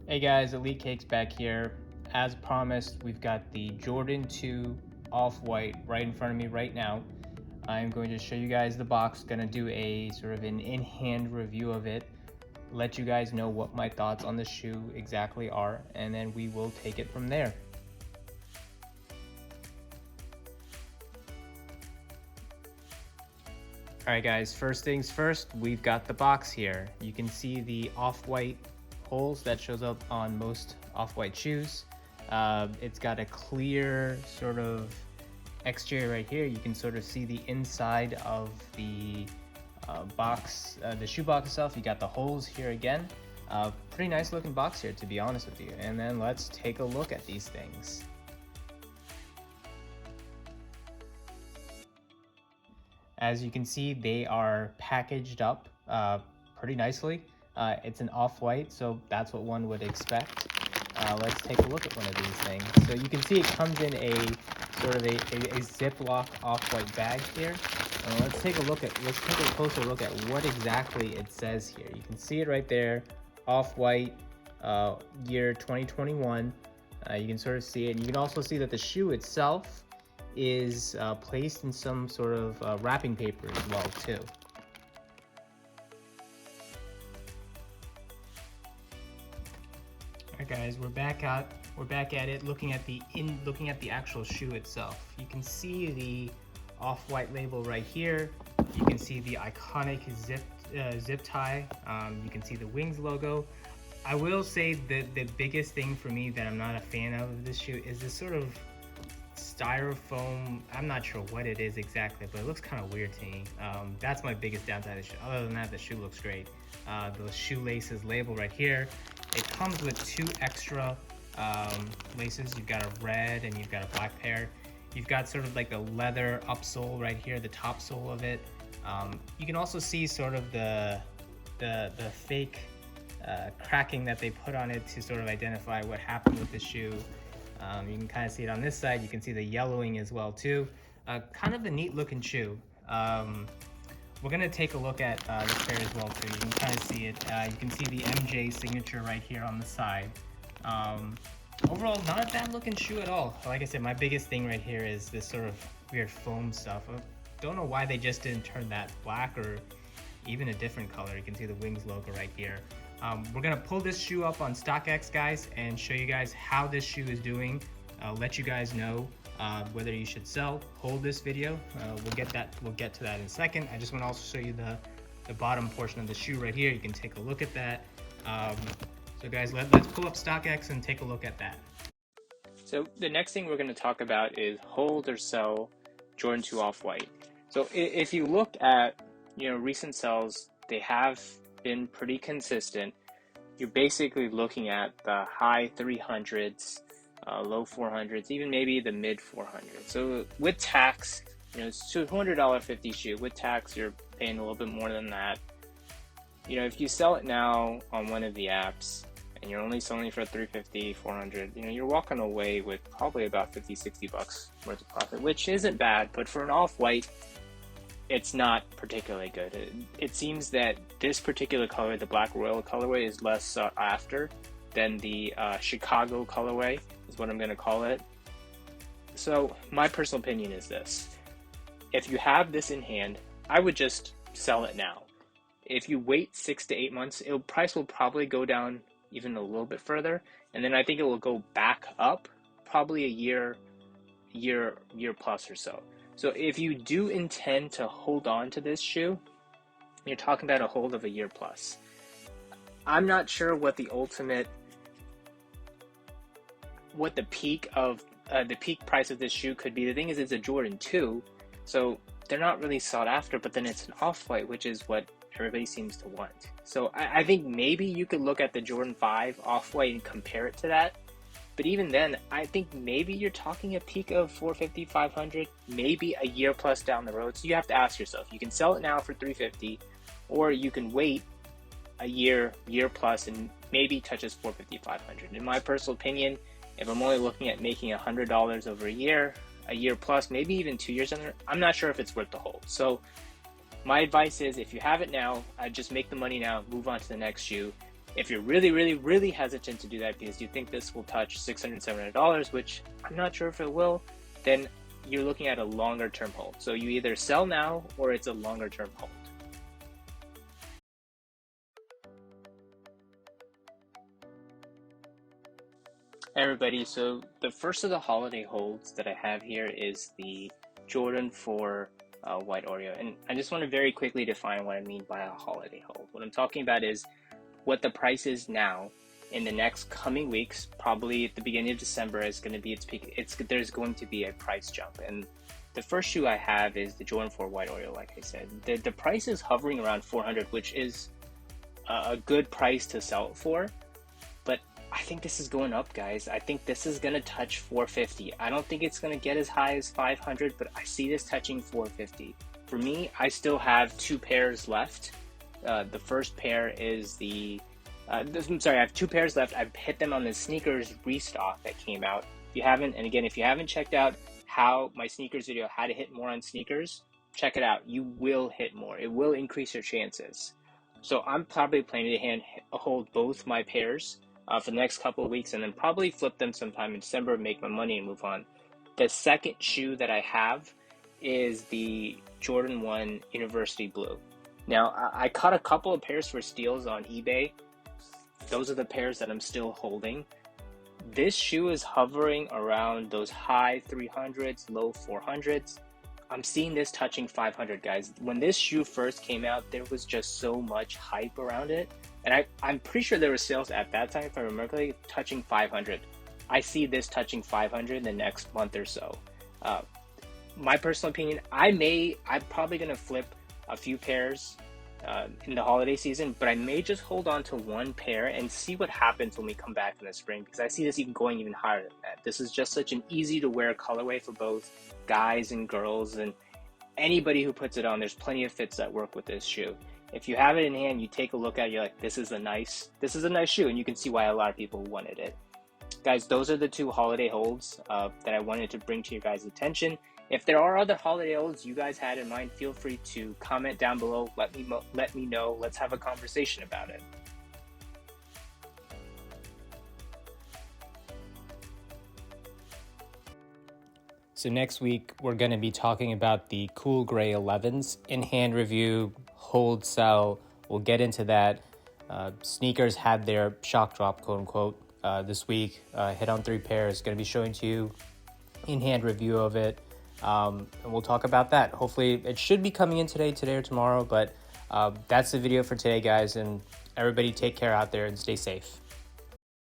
Hey guys, Elite Cakes back here. As promised, we've got the Jordan 2 Off-White right in front of me right now. I'm going to show you guys the box, gonna do a sort of an in-hand review of it, let you guys know what my thoughts on the shoe exactly are, and then we will take it from there. Alright guys, first things first, we've got the box here. You can see the Off-White holes that shows up on most Off-White shoes. It's got a clear sort of exterior right here. You can sort of see the inside of the box, the shoe box itself. You got the holes here again. Pretty nice looking box here, to be honest with you. And then let's take a look at these things. As you can see, they are packaged up pretty nicely. It's an off-white, so that's what one would expect. Let's take a look at one of these things. So you can see it comes in a sort of a Ziploc off-white bag here. Let's take a closer look at what exactly it says here. You can see it right there, off-white, year 2021. You can sort of see it, and you can also see that the shoe itself is placed in some sort of wrapping paper as well too. Alright guys, we're back at it, looking at the actual shoe itself. You can see the off-white label right here. You can see the iconic zip tie. You can see the Wings logo. I will say that the biggest thing for me that I'm not a fan of this shoe is this sort of styrofoam. I'm not sure what it is exactly, but it looks kind of weird to me. That's my biggest downside of the shoe. Other than that, the shoe looks great. The shoelaces label right here. It comes with two extra laces. You've got a red and you've got a black pair. You've got sort of like the leather upsole right here, the top sole of it. You can also see sort of the fake cracking that they put on it to sort of identify what happened with the shoe. You can kind of see it on this side. You can see the yellowing as well too. Kind of a neat looking shoe. We're gonna take a look at this pair as well too. You can kind of see it. You can see the MJ signature right here on the side. Overall, not a bad looking shoe at all. Like I said, my biggest thing right here is this sort of weird foam stuff. I don't know why they just didn't turn that black or even a different color. You can see the Wings logo right here. We're gonna pull this shoe up on StockX, guys, and show you guys how this shoe is doing. Let you guys know whether you should sell, hold this video. We'll get to that in a second. I just want to also show you the bottom portion of the shoe right here. You can take a look at that. So guys, let's pull up StockX and take a look at that. So the next thing we're going to talk about is hold or sell Jordan 2 Off-White. So if you look at recent sells, they have been pretty consistent. You're basically looking at the high 300s, low 400s, even maybe the mid 400s. So with tax, it's a $200.50 shoe. With tax, you're paying a little bit more than that. If you sell it now on one of the apps and you're only selling for $350, $400, you're walking away with probably about 50, 60 bucks worth of profit, which isn't bad, but for an off-white, it's not particularly good. It seems that this particular color, the Black Royal colorway, is less sought after than the Chicago colorway, is what I'm going to call it. So my personal opinion is this. If you have this in hand, I would just sell it now. If you wait 6 to 8 months, price will probably go down even a little bit further, and then I think it will go back up probably a year plus or so. So if you do intend to hold on to this shoe, you're talking about a hold of a year plus. I'm not sure what the peak price of this shoe could be. The thing is, it's a Jordan 2, so they're not really sought after, but then it's an off-white, which is what everybody seems to want. So I think maybe you could look at the Jordan 5 off-white and compare it to that. But even then, I think maybe you're talking a peak of 450, 500, maybe a year plus down the road. So you have to ask yourself, you can sell it now for 350, or you can wait a year plus and maybe touches 450, 500. In my personal opinion, if I'm only looking at making $100 over a year plus, maybe even 2 years under, I'm not sure if it's worth the hold. So my advice is, if you have it now, just make the money now, move on to the next shoe. If you're really, really, really hesitant to do that because you think this will touch $600, $700, which I'm not sure if it will, then you're looking at a longer term hold. So you either sell now or it's a longer term hold. Hey everybody, so the first of the holiday holds that I have here is the Jordan 4 White Oreo. And I just want to very quickly define what I mean by a holiday hold. What I'm talking about is what the price is now. In the next coming weeks, probably at the beginning of December is going to be its peak. There's going to be a price jump. And the first shoe I have is the Jordan 4 White Oreo, like I said. The price is hovering around 400, which is a good price to sell it for. But I think this is going up, guys. I think this is going to touch 450. I don't think it's going to get as high as 500, but I see this touching 450. For me, I still have 2 pairs left. The first pair is I'm sorry, I have 2 pairs left. I've hit them on the sneakers restock that came out. If you haven't checked out how my sneakers video, how to hit more on sneakers, check it out. You will hit more. It will increase your chances. So I'm probably planning to hold both my pairs for the next couple of weeks and then probably flip them sometime in December, make my money and move on. The second shoe that I have is the Jordan 1 University Blue. Now, I caught a couple of pairs for steals on eBay. Those are the pairs that I'm still holding. This shoe is hovering around those high 300s, low 400s. I'm seeing this touching 500, guys. When this shoe first came out, there was just so much hype around it. And I'm pretty sure there were sales at that time, if I remember correctly, touching 500. I see this touching 500 in the next month or so. My personal opinion, I'm probably going to flip a few pairs in the holiday season, but I may just hold on to one pair and see what happens when we come back in the spring, because I see this going even higher than that. This is just such an easy to wear colorway for both guys and girls, and anybody who puts it on. There's plenty of fits that work with this shoe. If you have it in hand, you take a look at it, you're like, this is a nice shoe, and you can see why a lot of people wanted it. Guys, those are the 2 holiday holds that I wanted to bring to your guys' attention. If there are other holiday holds you guys had in mind, feel free to comment down below. Let me know. Let's have a conversation about it. So next week, we're going to be talking about the Cool Gray 11s, in-hand review, hold, sell. We'll get into that. Sneakers had their shock drop, quote unquote, this week. Hit on 3 pairs. Going to be showing to you in-hand review of it. And we'll talk about that. Hopefully it should be coming in today or tomorrow, but that's the video for today, guys, and everybody take care out there and stay safe.